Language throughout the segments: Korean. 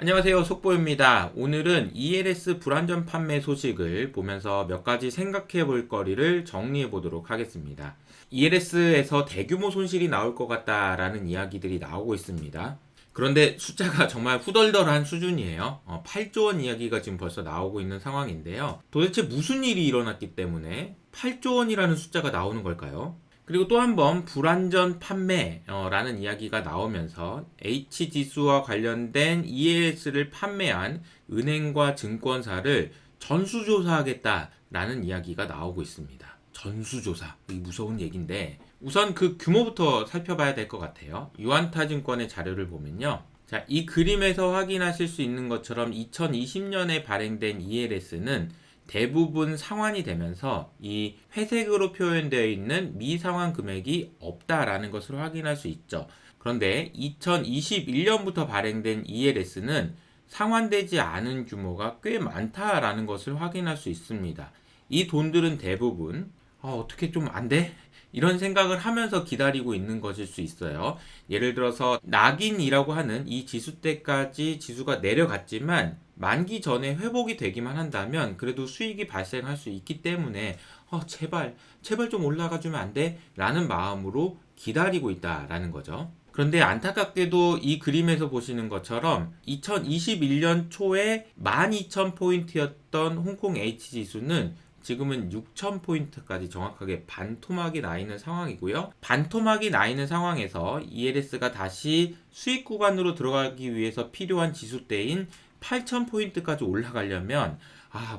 안녕하세요. 속보입니다. 오늘은 ELS 불안전 판매 소식을 보면서 몇 가지 생각해 볼 거리를 정리해 보도록 하겠습니다. ELS에서 대규모 손실이 나올 것 같다라는 이야기들이 나오고 있습니다. 그런데 숫자가 정말 후덜덜한 수준이에요. 8조 원 이야기가 지금 벌써 나오고 있는 상황인데요. 도대체 무슨 일이 일어났기 때문에 8조 원이라는 숫자가 나오는 걸까요? 그리고 또 한 번 불안전 판매라는 이야기가 나오면서 H지수와 관련된 ELS를 판매한 은행과 증권사를 전수조사하겠다라는 이야기가 나오고 있습니다. 전수조사, 이 무서운 얘기인데 우선 그 규모부터 살펴봐야 될 것 같아요. 유안타증권의 자료를 보면요. 자, 이 그림에서 확인하실 수 있는 것처럼 2020년에 발행된 ELS는 대부분 상환이 되면서 이 회색으로 표현되어 있는 미상환 금액이 없다라는 것을 확인할 수 있죠. 그런데 2021년부터 발행된 ELS는 상환되지 않은 규모가 꽤 많다라는 것을 확인할 수 있습니다. 이 돈들은 대부분 어떻게 좀 안 돼? 이런 생각을 하면서 기다리고 있는 것일 수 있어요. 예를 들어서 낙인이라고 하는 이 지수 때까지 지수가 내려갔지만 만기 전에 회복이 되기만 한다면 그래도 수익이 발생할 수 있기 때문에 제발 좀 올라가 주면 안 돼? 라는 마음으로 기다리고 있다라는 거죠. 그런데 안타깝게도 이 그림에서 보시는 것처럼 2021년 초에 12,000포인트였던 홍콩 H지수는 지금은 6,000포인트까지 정확하게 반토막이 나 있는 상황이고요. 반토막이 나 있는 상황에서 ELS가 다시 수익 구간으로 들어가기 위해서 필요한 지수대인 8,000포인트까지 올라가려면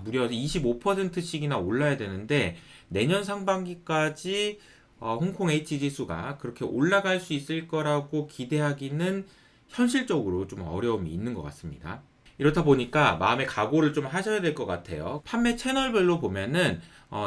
무려 25%씩이나 올라야 되는데 내년 상반기까지 홍콩 H지수가 그렇게 올라갈 수 있을 거라고 기대하기는 현실적으로 좀 어려움이 있는 것 같습니다. 이렇다 보니까 마음의 각오를 좀 하셔야 될 것 같아요. 판매 채널별로 보면은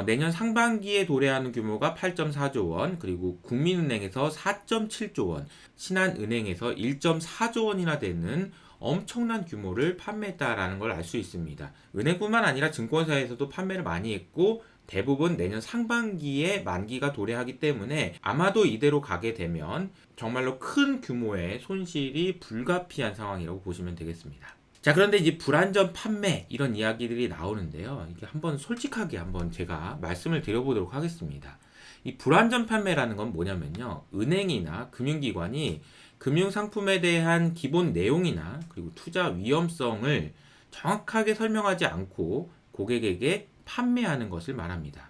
내년 상반기에 도래하는 규모가 8.4조 원, 그리고 국민은행에서 4.7조 원, 신한은행에서 1.4조 원이나 되는 엄청난 규모를 판매했다라는 걸 알 수 있습니다. 은행뿐만 아니라 증권사에서도 판매를 많이 했고 대부분 내년 상반기에 만기가 도래하기 때문에 아마도 이대로 가게 되면 정말로 큰 규모의 손실이 불가피한 상황이라고 보시면 되겠습니다. 자, 그런데 이제 불안전 판매 이런 이야기들이 나오는데요. 이게 한번 솔직하게 한번 제가 말씀을 드려보도록 하겠습니다. 이 불안전 판매라는 건 뭐냐면요. 은행이나 금융기관이 금융상품에 대한 기본 내용이나 그리고 투자 위험성을 정확하게 설명하지 않고 고객에게 판매하는 것을 말합니다.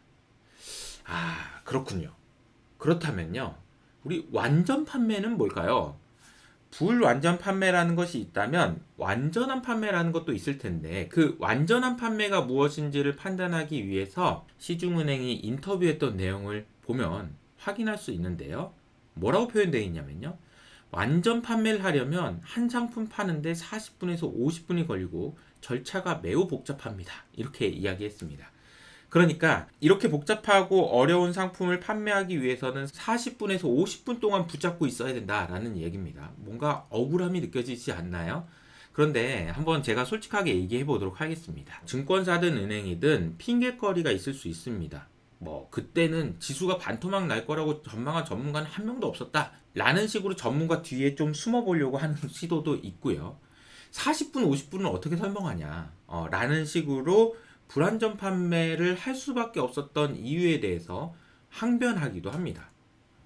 그렇군요. 그렇다면요. 우리 완전 판매는 뭘까요? 불완전 판매라는 것이 있다면 완전한 판매라는 것도 있을 텐데 그 완전한 판매가 무엇인지를 판단하기 위해서 시중은행이 인터뷰했던 내용을 보면 확인할 수 있는데요. 뭐라고 표현되어 있냐면요. 완전 판매를 하려면 한 상품 파는데 40분에서 50분이 걸리고 절차가 매우 복잡합니다. 이렇게 이야기했습니다. 그러니까 이렇게 복잡하고 어려운 상품을 판매하기 위해서는 40분에서 50분 동안 붙잡고 있어야 된다라는 얘기입니다. 뭔가 억울함이 느껴지지 않나요? 그런데 한번 제가 솔직하게 얘기해 보도록 하겠습니다. 증권사든 은행이든 핑계거리가 있을 수 있습니다. 그때는 지수가 반토막 날 거라고 전망한 전문가는 한 명도 없었다 라는 식으로 전문가 뒤에 좀 숨어 보려고 하는 시도도 있고요. 40분, 50분은 어떻게 설명하냐 라는 식으로 불안전 판매를 할 수밖에 없었던 이유에 대해서 항변하기도 합니다.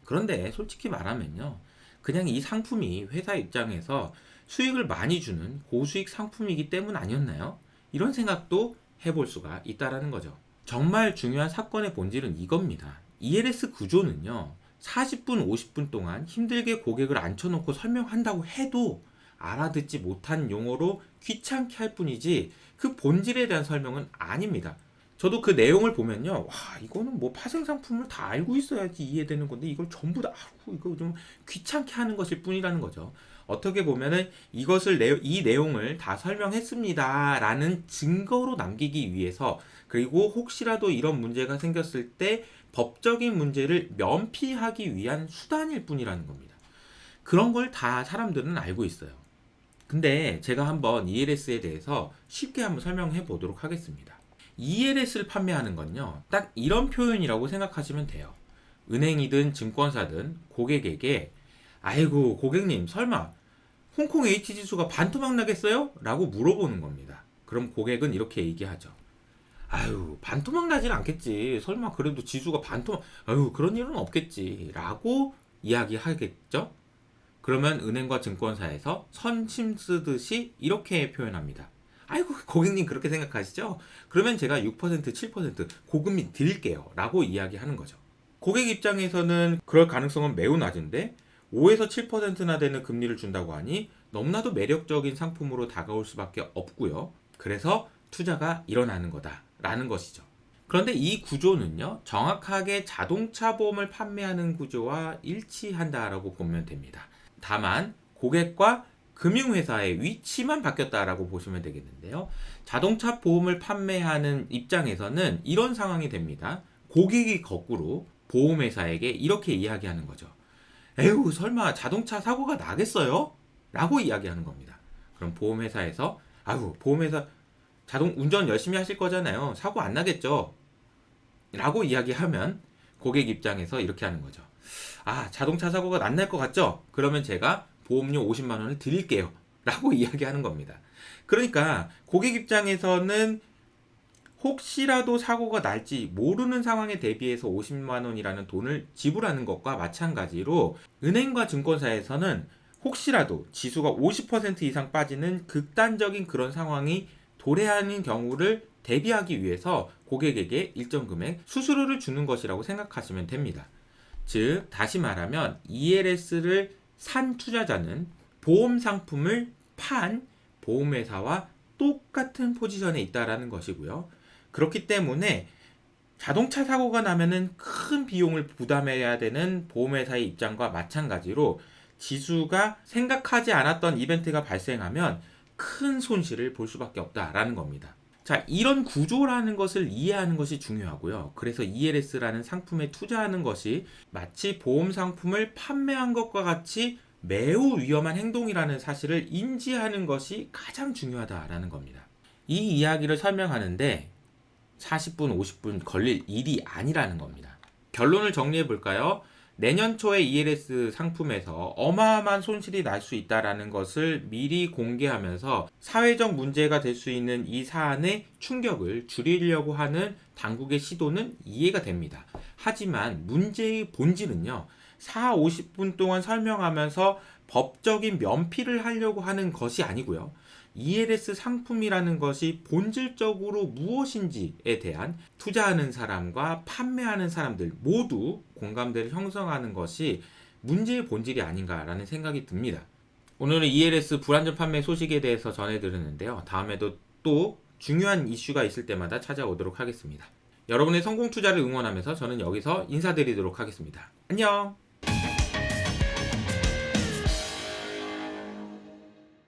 그런데 솔직히 말하면요. 그냥 이 상품이 회사 입장에서 수익을 많이 주는 고수익 상품이기 때문 아니었나요? 이런 생각도 해볼 수가 있다라는 거죠. 정말 중요한 사건의 본질은 이겁니다. ELS 구조는요. 40분, 50분 동안 힘들게 고객을 앉혀놓고 설명한다고 해도 알아듣지 못한 용어로 귀찮게 할 뿐이지 그 본질에 대한 설명은 아닙니다. 저도 그 내용을 보면요. 이거는 파생 상품을 다 알고 있어야지 이해되는 건데 이걸 전부 다 알고 이거 좀 귀찮게 하는 것일 뿐이라는 거죠. 어떻게 보면은 이 내용을 다 설명했습니다라는 증거로 남기기 위해서 그리고 혹시라도 이런 문제가 생겼을 때 법적인 문제를 면피하기 위한 수단일 뿐이라는 겁니다. 그런 걸 다 사람들은 알고 있어요. 근데 제가 한번 ELS에 대해서 쉽게 한번 설명해 보도록 하겠습니다. ELS를 판매하는 건요, 딱 이런 표현이라고 생각하시면 돼요. 은행이든 증권사든 고객에게, 아이고, 고객님, 설마 홍콩 H지수가 반토막 나겠어요? 라고 물어보는 겁니다. 그럼 고객은 이렇게 얘기하죠. 아유, 반토막 나진 않겠지. 설마 그래도 지수가 반토막, 아유, 그런 일은 없겠지. 라고 이야기하겠죠? 그러면 은행과 증권사에서 선심 쓰듯이 이렇게 표현합니다. 아이고, 고객님 그렇게 생각하시죠? 그러면 제가 6%, 7% 고금리 드릴게요. 라고 이야기하는 거죠. 고객 입장에서는 그럴 가능성은 매우 낮은데 5에서 7%나 되는 금리를 준다고 하니 너무나도 매력적인 상품으로 다가올 수밖에 없고요. 그래서 투자가 일어나는 거다라는 것이죠. 그런데 이 구조는요, 정확하게 자동차 보험을 판매하는 구조와 일치한다라고 보면 됩니다. 다만 고객과 금융회사의 위치만 바뀌었다라고 보시면 되겠는데요. 자동차 보험을 판매하는 입장에서는 이런 상황이 됩니다. 고객이 거꾸로 보험회사에게 이렇게 이야기하는 거죠. 에휴, 설마 자동차 사고가 나겠어요? 라고 이야기하는 겁니다. 그럼 보험회사에서 아유, 보험회사 자동 운전 열심히 하실 거잖아요. 사고 안 나겠죠? 라고 이야기하면 고객 입장에서 이렇게 하는 거죠. 아, 자동차 사고가 안 날 것 같죠? 그러면 제가 보험료 50만 원을 드릴게요. 라고 이야기하는 겁니다. 그러니까 고객 입장에서는 혹시라도 사고가 날지 모르는 상황에 대비해서 50만 원이라는 돈을 지불하는 것과 마찬가지로 은행과 증권사에서는 혹시라도 지수가 50% 이상 빠지는 극단적인 그런 상황이 도래하는 경우를 대비하기 위해서 고객에게 일정 금액 수수료를 주는 것이라고 생각하시면 됩니다. 즉, 다시 말하면 ELS를 산 투자자는 보험 상품을 판 보험회사와 똑같은 포지션에 있다라는 것이고요. 그렇기 때문에 자동차 사고가 나면은 큰 비용을 부담해야 되는 보험회사의 입장과 마찬가지로 지수가 생각하지 않았던 이벤트가 발생하면 큰 손실을 볼 수밖에 없다라는 겁니다. 자, 이런 구조라는 것을 이해하는 것이 중요하고요. 그래서 ELS라는 상품에 투자하는 것이 마치 보험 상품을 판매한 것과 같이 매우 위험한 행동이라는 사실을 인지하는 것이 가장 중요하다라는 겁니다. 이 이야기를 설명하는데 40분, 50분 걸릴 일이 아니라는 겁니다. 결론을 정리해 볼까요? 내년 초에 ELS 상품에서 어마어마한 손실이 날 수 있다는 것을 미리 공개하면서 사회적 문제가 될 수 있는 이 사안의 충격을 줄이려고 하는 당국의 시도는 이해가 됩니다. 하지만 문제의 본질은요, 4, 50분 동안 설명하면서 법적인 면피를 하려고 하는 것이 아니고요. ELS 상품이라는 것이 본질적으로 무엇인지에 대한 투자하는 사람과 판매하는 사람들 모두 공감대를 형성하는 것이 문제의 본질이 아닌가라는 생각이 듭니다. 오늘은 ELS 불안전 판매 소식에 대해서 전해드렸는데요. 다음에도 또 중요한 이슈가 있을 때마다 찾아오도록 하겠습니다. 여러분의 성공 투자를 응원하면서 저는 여기서 인사드리도록 하겠습니다. 안녕!